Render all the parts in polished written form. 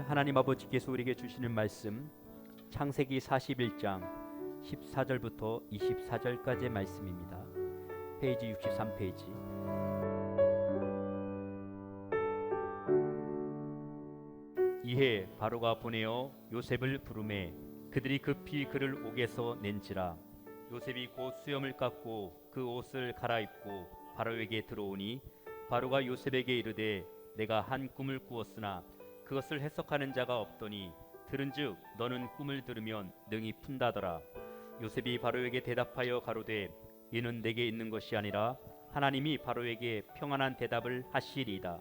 오늘 하나님 아버지께서 우리에게 주시는 말씀 창세기 41장 14절부터 24절까지의 말씀입니다. 페이지 63페이지. 이에 바로가 보내어 요셉을 부르매 그들이 급히 그를 옥에서 낸지라. 요셉이 곧 수염을 깎고 그 옷을 갈아입고 바로에게 들어오니 바로가 요셉에게 이르되 내가 한 꿈을 꾸었으나 그것을 해석하는 자가 없더니 들은즉 너는 꿈을 들으면 능히 푼다더라. 요셉이 바로에게 대답하여 가로되 이는 내게 있는 것이 아니라 하나님이 바로에게 평안한 대답을 하시리이다.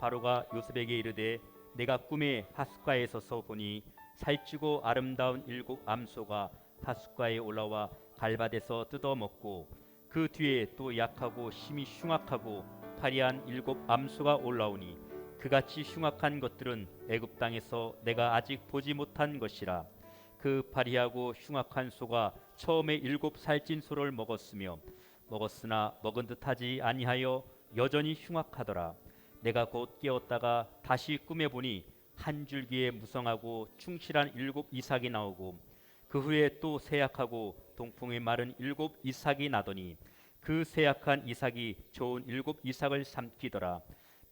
바로가 요셉에게 이르되 내가 꿈에 하숫가에 서서 보니 살찌고 아름다운 7 암소가 하숫가에 올라와 갈밭에서 뜯어먹고 그 뒤에 또 약하고 심히 흉악하고 파리한 7 암소가 올라오니 그같이 흉악한 것들은 애굽 땅에서 내가 아직 보지 못한 것이라. 그 파리하고 흉악한 소가 처음에 7 살찐 소를 먹었으나 먹은 듯하지 아니하여 여전히 흉악하더라. 내가 곧 깨었다가 다시 꿈에 보니 한 줄기에 무성하고 충실한 7 이삭이 나오고 그 후에 또 세약하고 동풍에 마른 7 이삭이 나더니 그 세약한 이삭이 좋은 7 이삭을 삼키더라.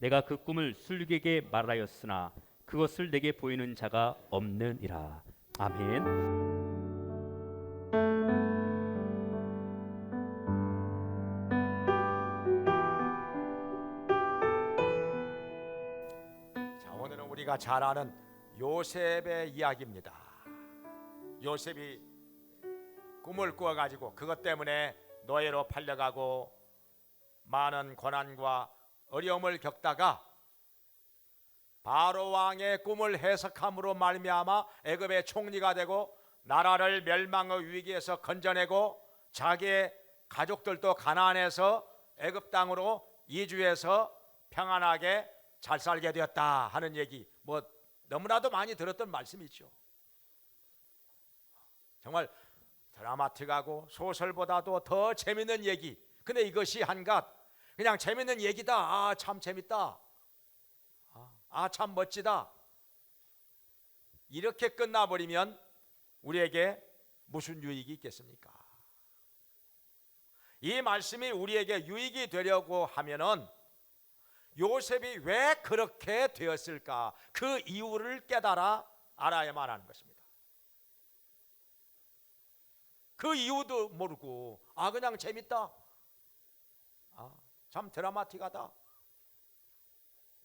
내가 그 꿈을 술객에게 말하였으나 그것을 내게 보이는 자가 없느니라. 아멘. 자, 오늘은 우리가 잘 아는 요셉의 이야기입니다. 요셉이 꿈을 꾸어가지고 그것 때문에 노예로 팔려가고 많은 고난과 어려움을 겪다가 바로 왕의 꿈을 해석함으로 말미암아 애굽의 총리가 되고 나라를 멸망의 위기에서 건져내고 자기의 가족들도 가나안에서 애굽 땅으로 이주해서 평안하게 잘 살게 되었다 하는 얘기, 뭐 너무나도 많이 들었던 말씀이죠. 정말 드라마틱하고 소설보다도 더 재밌는 얘기. 근데 이것이 한갓 그냥 재밌는 얘기다. 아, 참 재밌다. 아, 참 멋지다. 이렇게 끝나버리면 우리에게 무슨 유익이 있겠습니까? 이 말씀이 우리에게 유익이 되려고 하면은 요셉이 왜 그렇게 되었을까? 그 이유를 깨달아 알아야만 하는 것입니다. 그 이유도 모르고 그냥 재밌다. 참 드라마틱하다.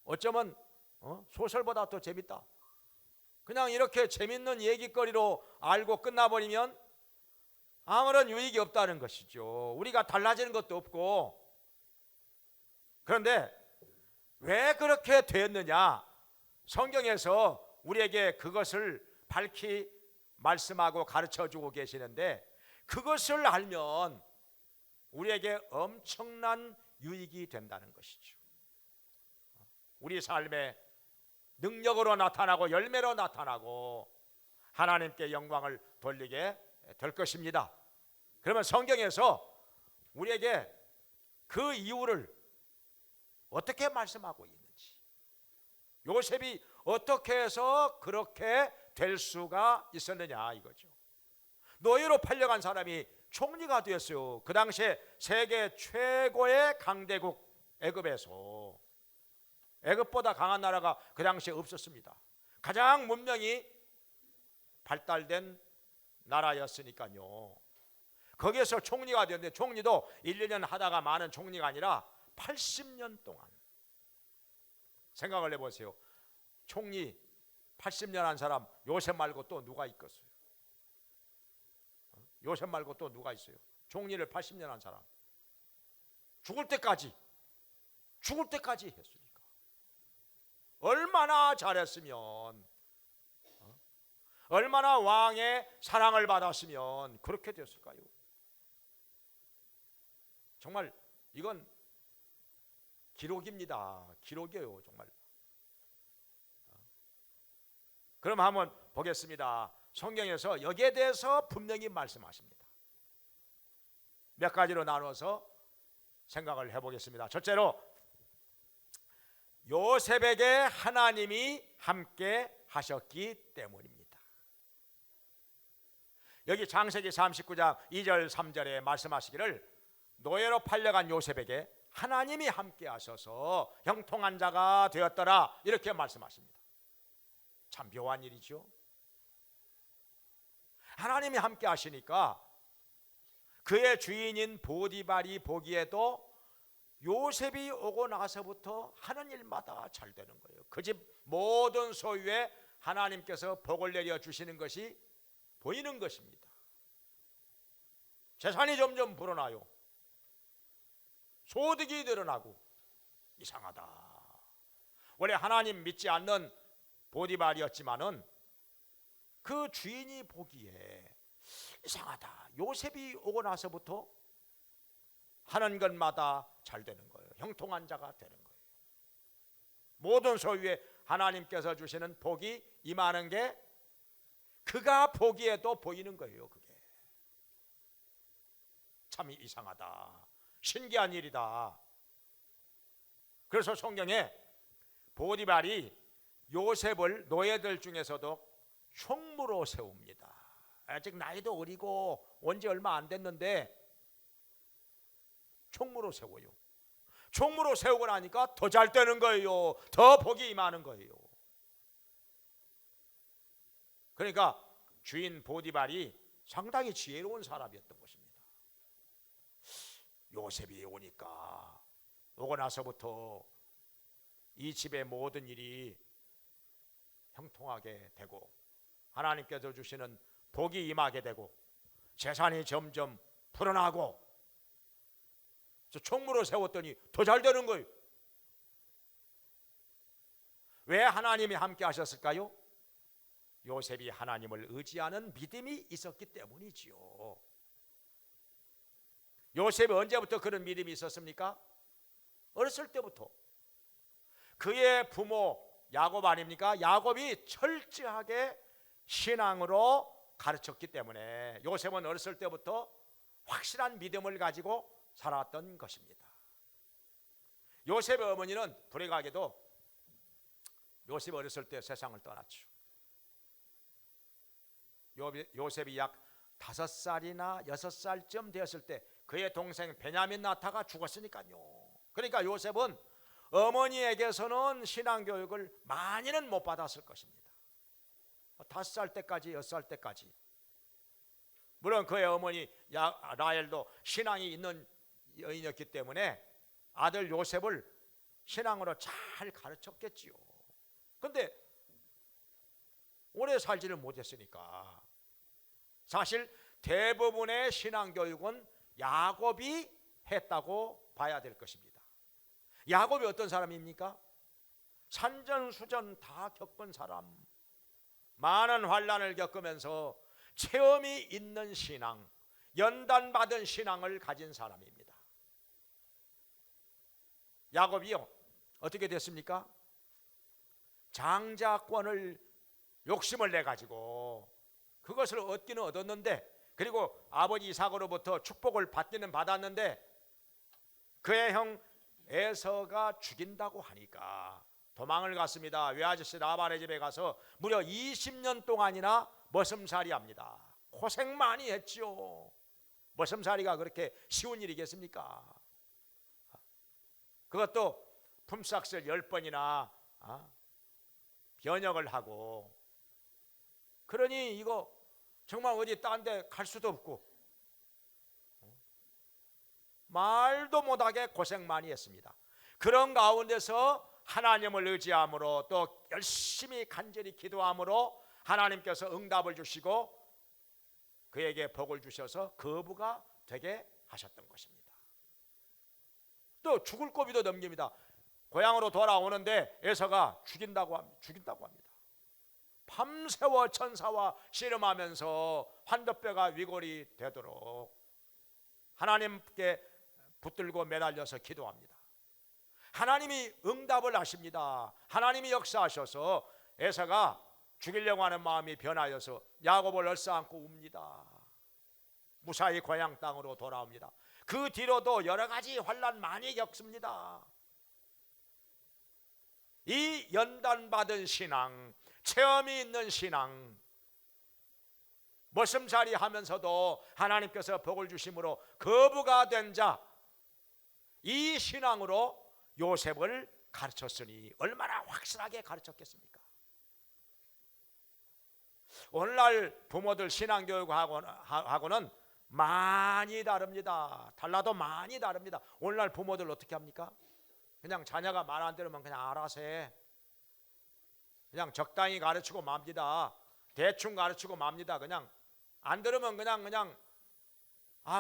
어쩌면 소설보다 더 재밌다. 그냥 이렇게 재밌는 얘기거리로 알고 끝나버리면 아무런 유익이 없다는 것이죠. 우리가 달라지는 것도 없고. 그런데 왜 그렇게 되었느냐? 성경에서 우리에게 그것을 밝히 말씀하고 가르쳐주고 계시는데, 그것을 알면 우리에게 엄청난 유익이 된다는 것이죠. 우리 삶에 능력으로 나타나고 열매로 나타나고 하나님께 영광을 돌리게 될 것입니다. 그러면 성경에서 우리에게 그 이유를 어떻게 말씀하고 있는지, 요셉이 어떻게 해서 그렇게 될 수가 있었느냐 이거죠. 노예로 팔려간 사람이 총리가 되었어요. 그 당시에 세계 최고의 강대국 애굽에서. 애굽보다 강한 나라가 그 당시에 없었습니다. 가장 문명이 발달된 나라였으니까요. 거기에서 총리가 되었는데, 총리도 1, 2년 하다가 많은 총리가 아니라 80년 동안. 생각을 해보세요. 총리 80년 한 사람 요셉 말고 또 누가 있겠어요? 요셉 말고 또 누가 있어요? 총리를 80년 한 사람. 죽을 때까지 했으니까 얼마나 잘했으면, 얼마나 왕의 사랑을 받았으면 그렇게 됐을까요? 정말 이건 기록입니다. 기록이에요, 정말. 그럼 한번 보겠습니다. 성경에서 여기에 대해서 분명히 말씀하십니다. 몇 가지로 나눠서 생각을 해보겠습니다. 첫째로, 요셉에게 하나님이 함께 하셨기 때문입니다. 여기 창세기 39장 2절 3절에 말씀하시기를 노예로 팔려간 요셉에게 하나님이 함께 하셔서 형통한 자가 되었더라, 이렇게 말씀하십니다. 참 묘한 일이죠. 하나님이 함께 하시니까 그의 주인인 보디발이 보기에도 요셉이 오고 나서부터 하는 일마다 잘 되는 거예요. 그 집 모든 소유에 하나님께서 복을 내려 주시는 것이 보이는 것입니다. 재산이 점점 불어나요. 소득이 늘어나고. 이상하다. 원래 하나님 믿지 않는 보디발이었지만은 그 주인이 보기에 이상하다, 요셉이 오고 나서부터 하는 것마다 잘 되는 거예요. 형통한 자가 되는 거예요. 모든 소유에 하나님께서 주시는 복이 임하는 게 그가 보기에도 보이는 거예요. 그게 참 이상하다, 신기한 일이다. 그래서 성경에 보디발이 요셉을 노예들 중에서도 총무로 세웁니다. 아직 나이도 어리고 온 지 얼마 안 됐는데 총무로 세워요. 총무로 세우고 나니까 더 잘 되는 거예요. 더 복이 임하는 거예요. 그러니까 주인 보디발이 상당히 지혜로운 사람이었던 것입니다. 요셉이 오고 나서부터 이 집의 모든 일이 형통하게 되고 하나님께서 주시는 복이 임하게 되고 재산이 점점 불어나고 총무로 세웠더니 더 잘 되는 거예요. 왜 하나님이 함께 하셨을까요? 요셉이 하나님을 의지하는 믿음이 있었기 때문이지요. 요셉이 언제부터 그런 믿음이 있었습니까? 어렸을 때부터. 그의 부모 야곱 아닙니까? 야곱이 철저하게 신앙으로 가르쳤기 때문에 요셉은 어렸을 때부터 확실한 믿음을 가지고 살았던 것입니다. 요셉의 어머니는 불행하게도 요셉이 어렸을 때 세상을 떠났죠. 요셉이 약 5살이나 6살쯤 되었을 때 그의 동생 베냐민 나타가 죽었으니까요. 그러니까 요셉은 어머니에게서는 신앙교육을 많이는 못 받았을 것입니다. 5살 때까지 6살 때까지. 물론 그의 어머니 라헬도 신앙이 있는 여인이었기 때문에 아들 요셉을 신앙으로 잘 가르쳤겠지요. 그런데 오래 살지를 못했으니까 사실 대부분의 신앙교육은 야곱이 했다고 봐야 될 것입니다. 야곱이 어떤 사람입니까? 산전수전 다 겪은 사람, 많은 환난을 겪으면서 체험이 있는 신앙, 연단받은 신앙을 가진 사람입니다. 야곱이요, 어떻게 됐습니까? 장자권을 욕심을 내가지고 그것을 얻기는 얻었는데, 그리고 아버지 이삭으로부터 축복을 받기는 받았는데 그의 형 에서가 죽인다고 하니까 도망을 갔습니다. 외아저씨 라반의 집에 가서 무려 20년 동안이나 머슴살이 합니다. 고생 많이 했지요. 머슴살이가 그렇게 쉬운 일이겠습니까? 그것도 품삯을 10번이나 변역을 하고, 그러니 이거 정말 어디 딴 데 갈 수도 없고 말도 못하게 고생 많이 했습니다. 그런 가운데서 하나님을 의지함으로 또 열심히 간절히 기도함으로 하나님께서 응답을 주시고 그에게 복을 주셔서 거부가 되게 하셨던 것입니다. 또 죽을 고비도 넘깁니다. 고향으로 돌아오는데 에서가 죽인다고 합니다. 밤새워 천사와 씨름하면서 환도뼈가 위골이 되도록 하나님께 붙들고 매달려서 기도합니다. 하나님이 응답을 하십니다. 하나님이 역사하셔서 에서가 죽이려고 하는 마음이 변하여서 야곱을 얼싸안고 웁니다. 무사히 고향 땅으로 돌아옵니다. 그 뒤로도 여러 가지 환난 많이 겪습니다. 이 연단받은 신앙, 체험이 있는 신앙, 머슴살이 하면서도 하나님께서 복을 주심으로 거부가 된 자, 이 신앙으로 요셉을 가르쳤으니 얼마나 확실하게 가르쳤겠습니까? 오늘날 부모들 신앙교육하고는 많이 다릅니다. 달라도 많이 다릅니다. 오늘날 부모들 어떻게 합니까? 그냥 자녀가 말 안 들으면 그냥 알아서 해. 그냥 적당히 가르치고 맙니다. 대충 가르치고 맙니다. 그냥 안 들으면 그냥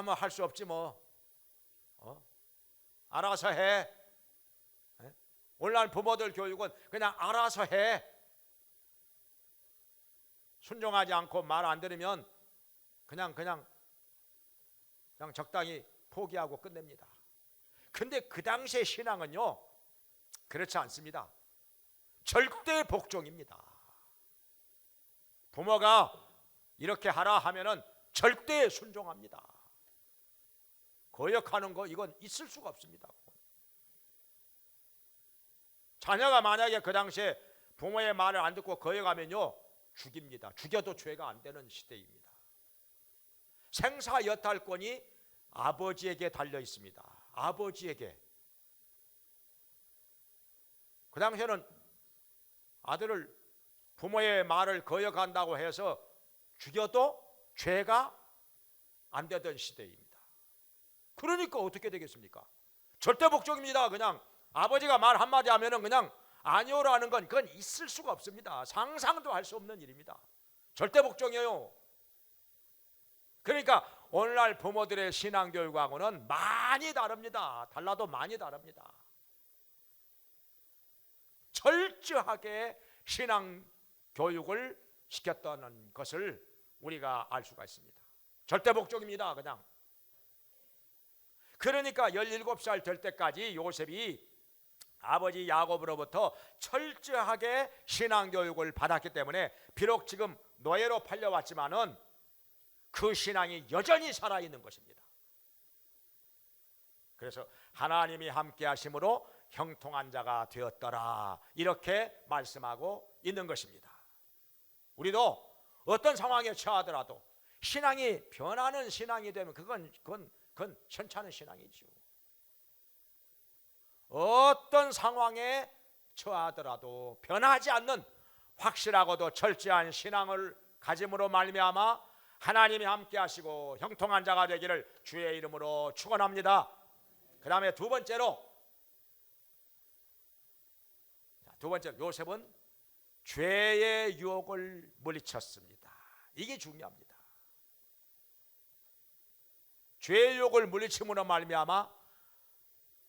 뭐 할 수 없지 뭐. 알아서 해. 오늘날 부모들 교육은 그냥 알아서 해. 순종하지 않고 말 안 들으면 그냥 적당히 포기하고 끝냅니다. 근데 그 당시의 신앙은요, 그렇지 않습니다. 절대 복종입니다. 부모가 이렇게 하라 하면은 절대 순종합니다. 거역하는 거 이건 있을 수가 없습니다. 자녀가 만약에 그 당시에 부모의 말을 안 듣고 거역하면요, 죽입니다. 죽여도 죄가 안 되는 시대입니다. 생사여탈권이 아버지에게 달려 있습니다. 아버지에게. 그 당시에는 아들을 부모의 말을 거역한다고 해서 죽여도 죄가 안 되던 시대입니다. 그러니까 어떻게 되겠습니까? 절대 복종입니다. 그냥 아버지가 말 한마디 하면은 그냥 아니오라는 건 그건 있을 수가 없습니다. 상상도 할 수 없는 일입니다. 절대 복종이에요. 그러니까 오늘날 부모들의 신앙교육하고는 많이 다릅니다. 달라도 많이 다릅니다. 철저하게 신앙교육을 시켰다는 것을 우리가 알 수가 있습니다. 절대 복종입니다. 그냥. 그러니까 17살 될 때까지 요셉이 아버지 야곱으로부터 철저하게 신앙교육을 받았기 때문에 비록 지금 노예로 팔려왔지만은 그 신앙이 여전히 살아있는 것입니다. 그래서 하나님이 함께 하심으로 형통한 자가 되었더라, 이렇게 말씀하고 있는 것입니다. 우리도 어떤 상황에 처하더라도 신앙이 변하는 신앙이 되면 그건 현찮은 신앙이죠. 어떤 상황에 처하더라도 변하지 않는 확실하고도 철저한 신앙을 가짐으로 말미암아 하나님이 함께 하시고 형통한 자가 되기를 주의 이름으로 축원합니다. 그 다음에 두 번째로 요셉은 죄의 유혹을 물리쳤습니다. 이게 중요합니다. 죄의 유혹을 물리침으로 말미암아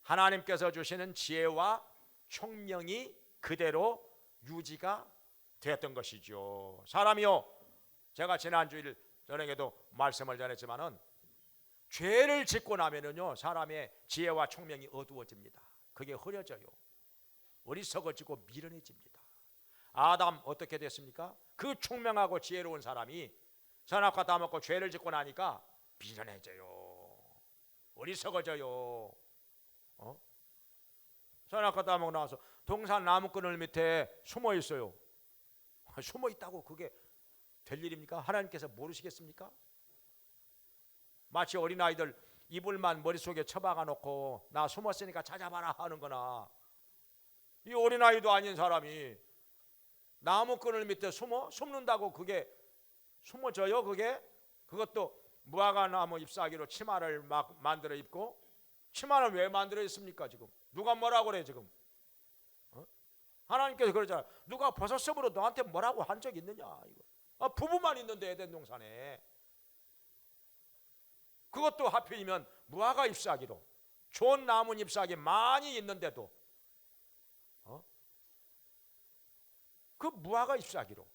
하나님께서 주시는 지혜와 총명이 그대로 유지가 되었던 것이죠. 사람이요, 제가 지난주일 저녁에도 말씀을 전했지만은 죄를 짓고 나면은요, 사람의 지혜와 총명이 어두워집니다. 그게 흐려져요. 어리석어지고 미련해집니다. 아담 어떻게 됐습니까? 그 총명하고 지혜로운 사람이 선악과 다 먹고 죄를 짓고 나니까 미련해져요. 어리석어져요. 선악과 다 먹고 나와서 동산 나무그늘 밑에 숨어 있어요. 숨어 있다고 그게 될 일입니까? 하나님께서 모르시겠습니까? 마치 어린아이들 이불만 머릿속에 처박아 놓고 나 숨었으니까 찾아봐라 하는 거나, 이 어린아이도 아닌 사람이 나무그늘 밑에 숨는다고 그게 숨어져요? 그것도 무화과나무 잎사귀로 치마를 막 만들어 입고, 치마는 왜 만들어 있습니까? 지금 누가 뭐라고 그래 지금? 하나님께서 그러잖아요. 누가 버섯섬으로 너한테 뭐라고 한 적 있느냐? 이거. 부부만 있는데 에덴 동산에 그것도 하필이면 무화과 잎사귀로, 좋은 나무 잎사귀 많이 있는데도 그 무화과 잎사귀로,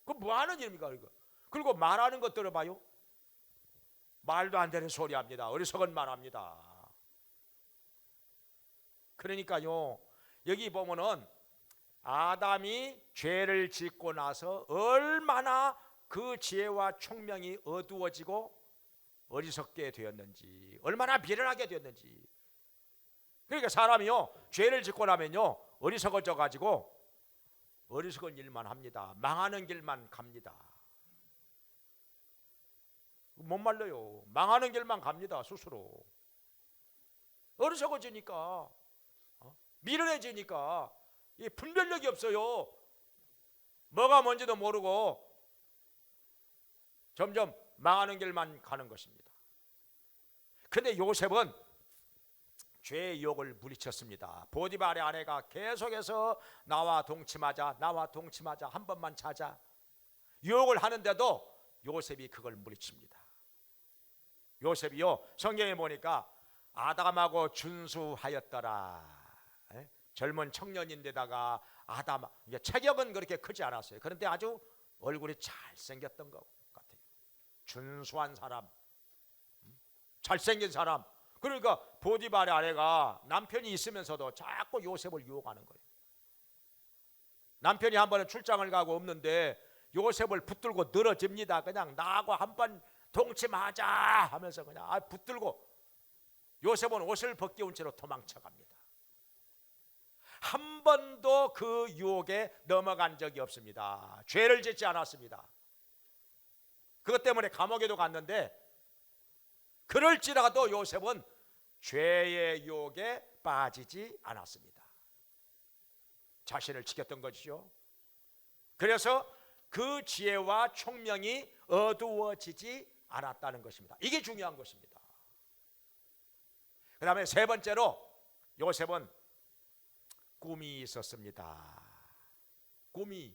그 뭐 하는 일입니까? 이거. 그리고 말하는 것 들어봐요. 말도 안 되는 소리 합니다. 어리석은 말합니다. 그러니까요, 여기 보면은 아담이 죄를 짓고 나서 얼마나 그 지혜와 총명이 어두워지고 어리석게 되었는지, 얼마나 미련하게 되었는지. 그러니까 사람이요, 죄를 짓고 나면요 어리석어져 가지고 어리석은 일만 합니다. 망하는 길만 갑니다. 못 말려요. 망하는 길만 갑니다. 스스로 어리석어지니까, 미련해지니까 이 분별력이 없어요. 뭐가 뭔지도 모르고 점점 망하는 길만 가는 것입니다. 그런데 요셉은 죄의 유혹을 물리쳤습니다. 보디발의 아내가 계속해서 나와 동침하자, 나와 동침하자, 한 번만 자자 유혹을 하는데도 요셉이 그걸 물리칩니다. 요셉이요, 성경에 보니까 아담하고 준수하였더라. 젊은 청년인데다가 아담, 체격은 그렇게 크지 않았어요. 그런데 아주 얼굴이 잘생겼던 것 같아요. 준수한 사람, 잘생긴 사람. 그러니까 보디발의 아내가 남편이 있으면서도 자꾸 요셉을 유혹하는 거예요. 남편이 한 번은 출장을 가고 없는데 요셉을 붙들고 늘어집니다. 그냥 나하고 한 번 동침하자 하면서 그냥 붙들고 요셉은 옷을 벗겨온 채로 도망쳐 갑니다. 한 번도 그 유혹에 넘어간 적이 없습니다. 죄를 짓지 않았습니다. 그것 때문에 감옥에도 갔는데 그럴지라도 요셉은 죄의 유혹에 빠지지 않았습니다. 자신을 지켰던 것이죠. 그래서 그 지혜와 총명이 어두워지지 않았다는 것입니다. 이게 중요한 것입니다. 그 다음에 세 번째로 요셉은 꿈이 있었습니다. 꿈이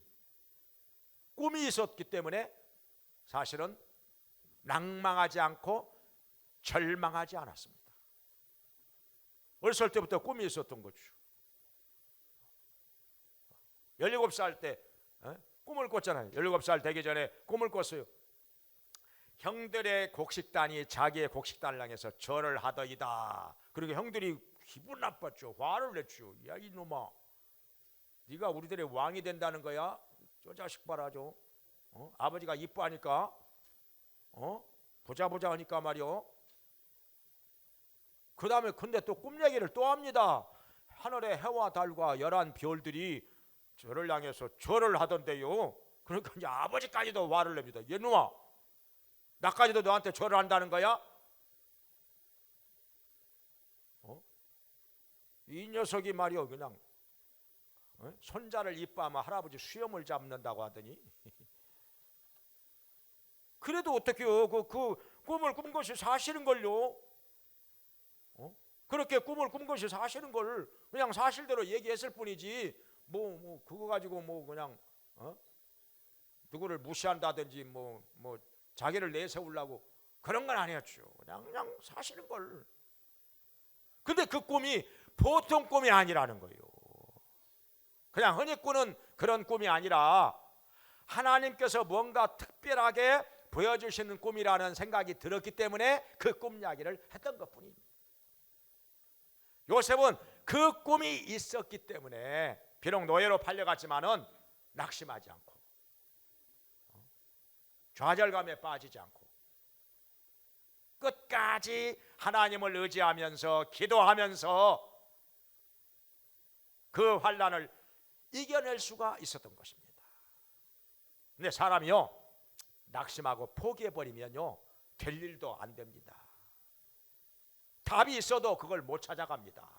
있었기 때문에 사실은 낭망하지 않고 절망하지 않았습니다. 어렸을 때부터 꿈이 있었던 거죠. 17살 때 꿈을 꿨잖아요. 17살 되기 전에 꿈을 꿨어요. 형들의 곡식단이 자기의 곡식단을 향해서 절을 하더이다. 그리고 형들이 기분 나빴죠. 화를 냈죠. 야 이놈아, 네가 우리들의 왕이 된다는 거야? 저 자식 봐라. 아버지가 이뻐하니까 보자 하니까 말이요. 그 다음에 근데 또 꿈 얘기를 또 합니다. 하늘의 해와 달과 열한 별들이 저를 향해서 절을 하던데요. 그러니까 이제 아버지까지도 화를 냅니다. 얘놈아, 나까지도 너한테 절을 한다는 거야? 이 녀석이 말이요, 그냥 손자를 이뻐하면 할아버지 수염을 잡는다고 하더니 그래도 어떡해요? 그 꿈을 꾼 것이 사실인걸요. 그렇게 꿈을 꾼 것이 사실인 걸 그냥 사실대로 얘기했을 뿐이지 뭐 그거 가지고 뭐 그냥 누구를 무시한다든지 뭐 자기를 내세우려고 그런 건 아니었죠. 그냥 사실인 걸. 근데 그 꿈이 보통 꿈이 아니라는 거예요. 그냥 흔히 꾸는 그런 꿈이 아니라 하나님께서 뭔가 특별하게 보여주시는 꿈이라는 생각이 들었기 때문에 그 꿈 이야기를 했던 것뿐입니다. 요셉은 그 꿈이 있었기 때문에 비록 노예로 팔려갔지만은 낙심하지 않고 좌절감에 빠지지 않고 끝까지 하나님을 의지하면서 기도하면서 그 환난을 이겨낼 수가 있었던 것입니다. 근데 사람이요, 낙심하고 포기해버리면요 될 일도 안 됩니다. 답이 있어도 그걸 못 찾아갑니다.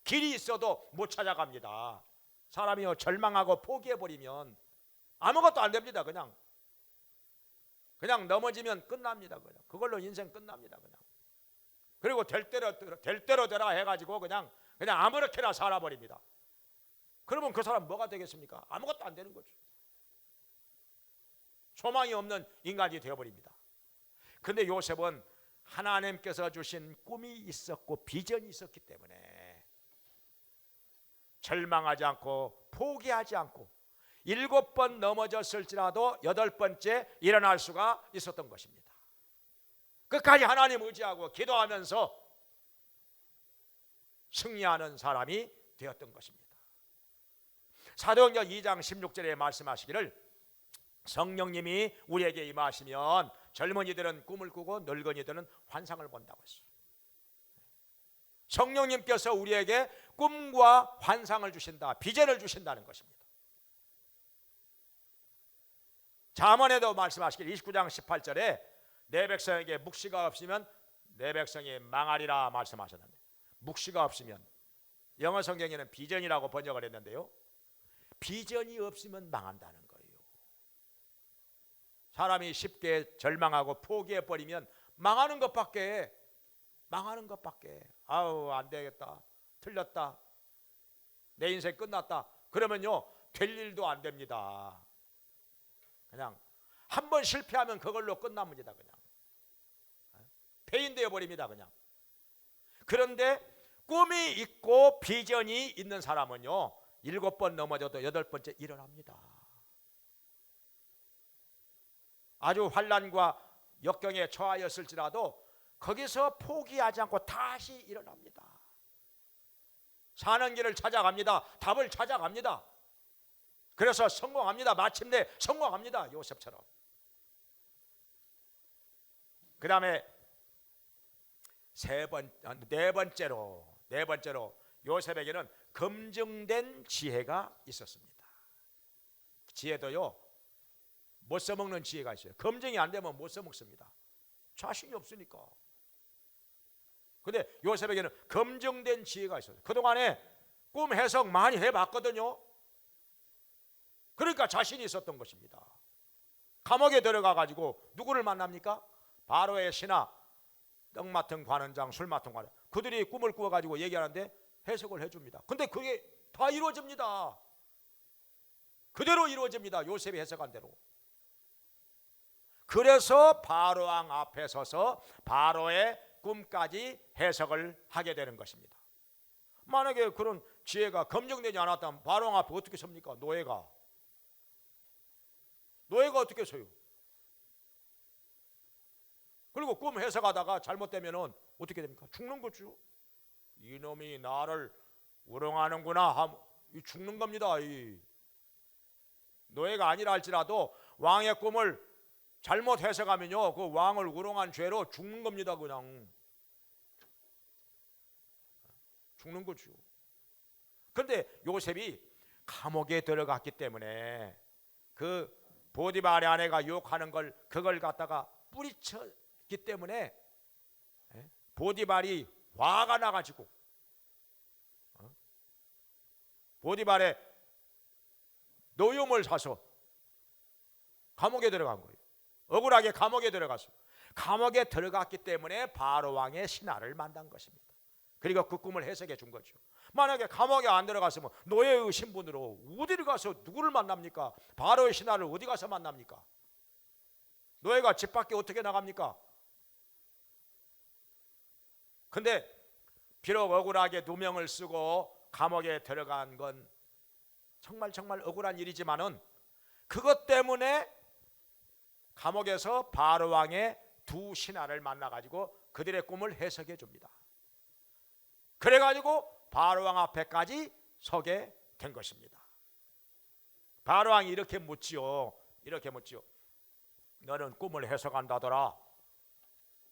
길이 있어도 못 찾아갑니다. 사람이요 절망하고 포기해버리면 아무것도 안 됩니다. 그냥 넘어지면 끝납니다. 그걸로 인생 끝납니다. 그리고 될 대로 되라 해가지고 그냥 아무렇게나 살아버립니다. 그러면 그 사람 뭐가 되겠습니까? 아무것도 안 되는 거죠. 소망이 없는 인간이 되어버립니다. 근데 요셉은 하나님께서 주신 꿈이 있었고 비전이 있었기 때문에 절망하지 않고 포기하지 않고 7번 넘어졌을지라도 8번째 일어날 수가 있었던 것입니다. 끝까지 하나님 의지하고 기도하면서 승리하는 사람이 되었던 것입니다. 사도행전 2장 16절에 말씀하시기를 성령님이 우리에게 임하시면 젊은이들은 꿈을 꾸고 늙은이들은 환상을 본다고 했어요. 성령님께서 우리에게 꿈과 환상을 주신다, 비전을 주신다는 것입니다. 잠언에도 말씀하시길 29장 18절에 내 백성에게 묵시가 없으면 내 백성이 망하리라 말씀하셨는데, 묵시가 없으면, 영어 성경에는 비전이라고 번역을 했는데요, 비전이 없으면 망한다는 거예요. 사람이 쉽게 절망하고 포기해 버리면 망하는 것밖에 아우 안 되겠다, 틀렸다, 내 인생 끝났다, 그러면요 될 일도 안 됩니다. 그냥 한 번 실패하면 그걸로 끝납니다. 그냥 폐인되어 버립니다. 그냥. 그런데 꿈이 있고 비전이 있는 사람은요 7번 넘어져도 8번째 일어납니다. 아주 환난과 역경에 처하였을지라도 거기서 포기하지 않고 다시 일어납니다. 사는 길을 찾아갑니다. 답을 찾아갑니다. 그래서 성공합니다. 마침내 성공합니다. 요셉처럼. 그 다음에 네 번째로 요셉에게는 검증된 지혜가 있었습니다. 지혜도요 못 써먹는 지혜가 있어요. 검증이 안 되면 못 써먹습니다. 자신이 없으니까. 근데 요셉에게는 검증된 지혜가 있어요. 그동안에 꿈 해석 많이 해봤거든요. 그러니까 자신이 있었던 것입니다. 감옥에 들어가 가지고 누구를 만납니까? 바로의 신하, 떡 맡은 관원장, 술 맡은 관원, 그들이 꿈을 꾸어 가지고 얘기하는데 해석을 해줍니다. 근데 그게 다 이루어집니다. 그대로 이루어집니다. 요셉이 해석한 대로. 그래서 바로왕 앞에 서서 바로의 꿈까지 해석을 하게 되는 것입니다. 만약에 그런 지혜가 검증되지 않았다면 바로왕 앞에 어떻게 섭니까? 노예가 어떻게 서요? 그리고 꿈 해석하다가 잘못되면 어떻게 됩니까? 죽는 거죠. 이놈이 나를 우롱하는구나, 죽는 겁니다. 노예가 아니라 할지라도 왕의 꿈을 잘못 해석하면요 그 왕을 우롱한 죄로 죽는 겁니다. 그냥 죽는 거죠. 그런데 요셉이 감옥에 들어갔기 때문에 그 보디발의 아내가 유혹하는 걸 그걸 갖다가 뿌리쳤기 때문에 보디발이 화가 나가지고 보디발의 노염을 사서 감옥에 들어간 거예요. 억울하게 감옥에 들어갔어요. 감옥에 들어갔기 때문에 바로왕의 신하를 만난 것입니다. 그리고 그 꿈을 해석해 준 거죠. 만약에 감옥에 안 들어갔으면 노예의 신분으로 어디를 가서 누구를 만납니까? 바로의 신하를 어디 가서 만납니까? 노예가 집 밖에 어떻게 나갑니까? 근데 비록 억울하게 누명을 쓰고 감옥에 들어간 건 정말 억울한 일이지만은 그것 때문에 감옥에서 바로왕의 두 신하를 만나가지고 그들의 꿈을 해석해 줍니다. 그래가지고 바로왕 앞에까지 서게 된 것입니다. 바로왕이 이렇게 묻지요. 너는 꿈을 해석한다더라.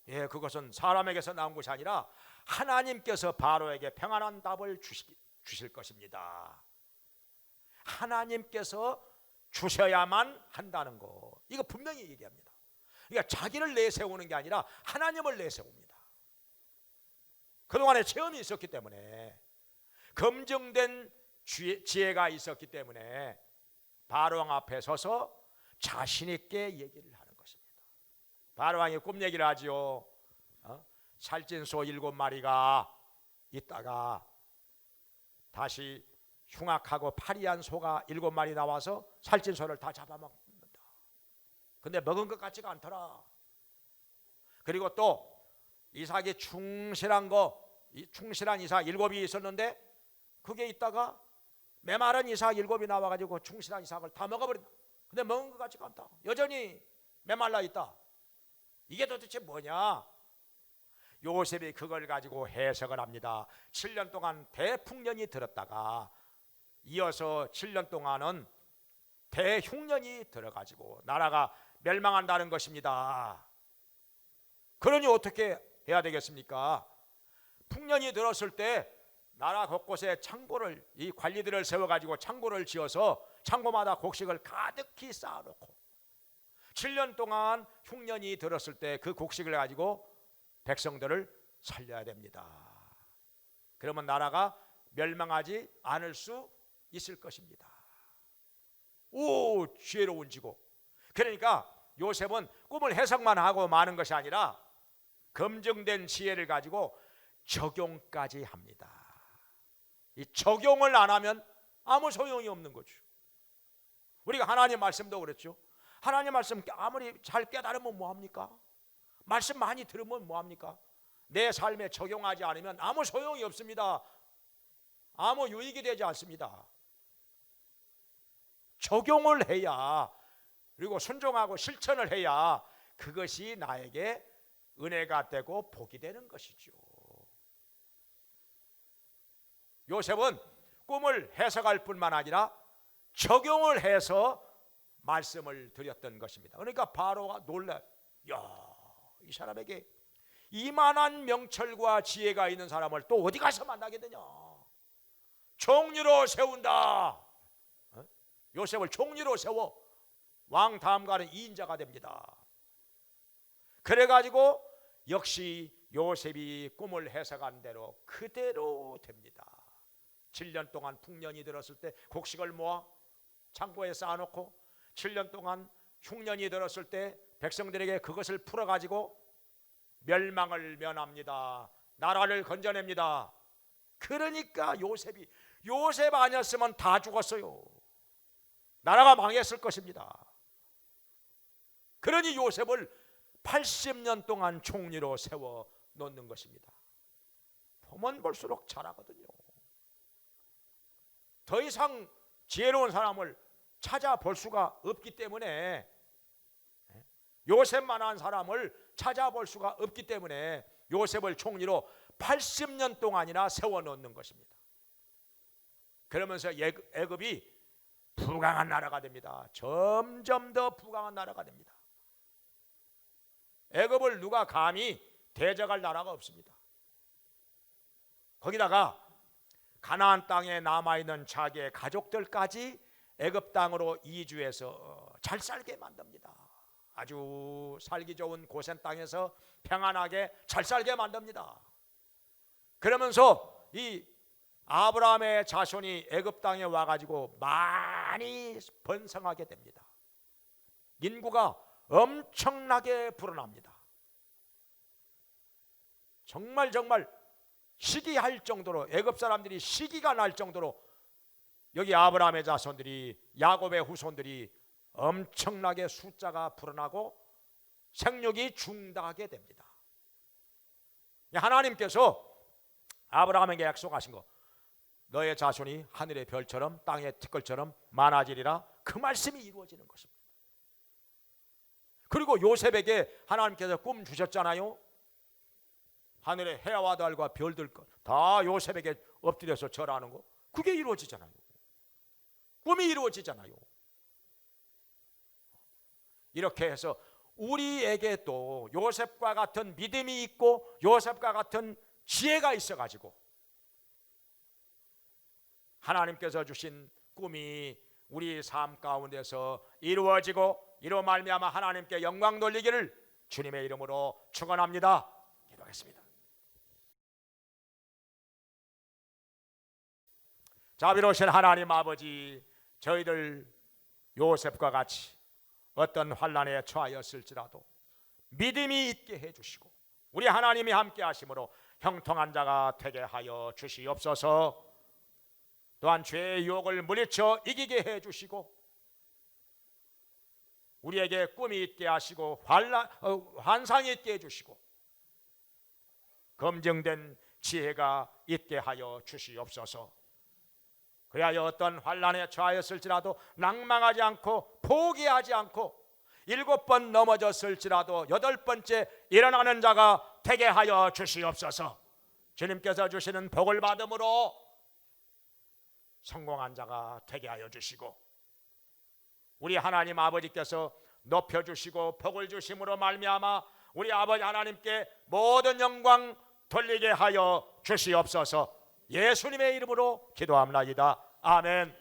예, 그것은 사람에게서 나온 것이 아니라 하나님께서 바로에게 평안한 답을 주실 것입니다. 하나님께서 주셔야만 한다는 거, 이거 분명히 얘기합니다. 그러니까 자기를 내세우는 게 아니라 하나님을 내세웁니다. 그동안에 체험이 있었기 때문에, 검증된 지혜가 있었기 때문에 바로왕 앞에 서서 자신 있게 얘기를 하는 것입니다. 바로왕이 꿈 얘기를 하지요. 살찐 소 7마리가 있다가 다시 흉악하고 파리한 소가 7마리 나와서 살찐 소를 다 잡아먹는다. 근데 먹은 것 같지가 않더라. 그리고 또 이삭이 충실한 이삭 7이 있었는데 그게 있다가 메마른 이삭 7이 나와가지고 충실한 이삭을 다 먹어버린다. 근데 먹은 것 같지가 않다. 여전히 메말라 있다. 이게 도대체 뭐냐? 요셉이 그걸 가지고 해석을 합니다. 7년 동안 대풍년이 들었다가 이어서 7년 동안은 대흉년이 들어가지고 나라가 멸망한다는 것입니다. 그러니 어떻게 해야 되겠습니까? 풍년이 들었을 때 나라 곳곳에 창고를, 이 관리들을 세워가지고 창고를 지어서 창고마다 곡식을 가득히 쌓아놓고 7년 동안 흉년이 들었을 때 그 곡식을 가지고 백성들을 살려야 됩니다. 그러면 나라가 멸망하지 않을 수 있을 것입니다. 오, 지혜로운지고. 그러니까 요셉은 꿈을 해석만 하고 마는 것이 아니라 검증된 지혜를 가지고 적용까지 합니다. 이 적용을 안 하면 아무 소용이 없는 거죠. 우리가 하나님 말씀도 그랬죠. 하나님 말씀 아무리 잘 깨달으면 뭐합니까? 말씀 많이 들으면 뭐합니까? 내 삶에 적용하지 않으면 아무 소용이 없습니다. 아무 유익이 되지 않습니다. 적용을 해야, 그리고 순종하고 실천을 해야 그것이 나에게 은혜가 되고 복이 되는 것이죠. 요셉은 꿈을 해석할 뿐만 아니라 적용을 해서 말씀을 드렸던 것입니다. 그러니까 바로가 놀라, 야, 이 사람에게 이만한 명철과 지혜가 있는 사람을 또 어디 가서 만나게 되냐. 총리로 세운다. 요셉을 총리로 세워 왕 다음가는 2인자가 됩니다. 그래가지고 역시 요셉이 꿈을 해석한 대로 그대로 됩니다. 7년 동안 풍년이 들었을 때 곡식을 모아 창고에 쌓아놓고 7년 동안 흉년이 들었을 때 백성들에게 그것을 풀어가지고 멸망을 면합니다. 나라를 건져냅니다. 그러니까 요셉 아니었으면 다 죽었어요. 나라가 망했을 것입니다. 그러니 요셉을 80년 동안 총리로 세워 놓는 것입니다. 보면 볼수록 잘하거든요. 더 이상 지혜로운 사람을 찾아볼 수가 없기 때문에, 요셉만한 사람을 찾아볼 수가 없기 때문에 요셉을 총리로 80년 동안이나 세워놓는 것입니다. 그러면서 애굽이 부강한 나라가 됩니다. 점점 더 부강한 나라가 됩니다. 애굽을 누가 감히 대적할 나라가 없습니다. 거기다가 가나안 땅에 남아있는 자기의 가족들까지 애굽 땅으로 이주해서 잘 살게 만듭니다. 아주 살기 좋은 고센 땅에서 평안하게 잘 살게 만듭니다. 그러면서 이 아브라함의 자손이 애굽 땅에 와가지고 많이 번성하게 됩니다. 인구가 엄청나게 불어납니다. 정말 시기할 정도로, 애굽 사람들이 시기가 날 정도로 여기 아브라함의 자손들이, 야곱의 후손들이 엄청나게 숫자가 불어나고 생육이 중다하게 됩니다. 하나님께서 아브라함에게 약속하신 거, 너의 자손이 하늘의 별처럼 땅의 티끌처럼 많아지리라, 그 말씀이 이루어지는 것입니다. 그리고 요셉에게 하나님께서 꿈 주셨잖아요. 하늘의 해와 달과 별들 다 요셉에게 엎드려서 절하는 거, 그게 이루어지잖아요. 꿈이 이루어지잖아요. 이렇게 해서 우리에게 또 요셉과 같은 믿음이 있고 요셉과 같은 지혜가 있어가지고 하나님께서 주신 꿈이 우리 삶 가운데서 이루어지고 이로 말미암아 하나님께 영광 돌리기를 주님의 이름으로 축원합니다. 기도하겠습니다. 자비로우신 하나님 아버지, 저희들 요셉과 같이 어떤 환난에 처하였을지라도 믿음이 있게 해주시고 우리 하나님이 함께 하심으로 형통한 자가 되게 하여 주시옵소서. 또한 죄의 유혹을 물리쳐 이기게 해주시고 우리에게 꿈이 있게 하시고 환상이 있게 해주시고 검증된 지혜가 있게 하여 주시옵소서. 그리하여 어떤 환난에 처하였을지라도 낭망하지 않고 포기하지 않고 7번 넘어졌을지라도 8번째 일어나는 자가 되게 하여 주시옵소서. 주님께서 주시는 복을 받음으로 성공한 자가 되게 하여 주시고 우리 하나님 아버지께서 높여주시고 복을 주심으로 말미암아 우리 아버지 하나님께 모든 영광 돌리게 하여 주시옵소서. 예수님의 이름으로 기도합나이다. 아멘.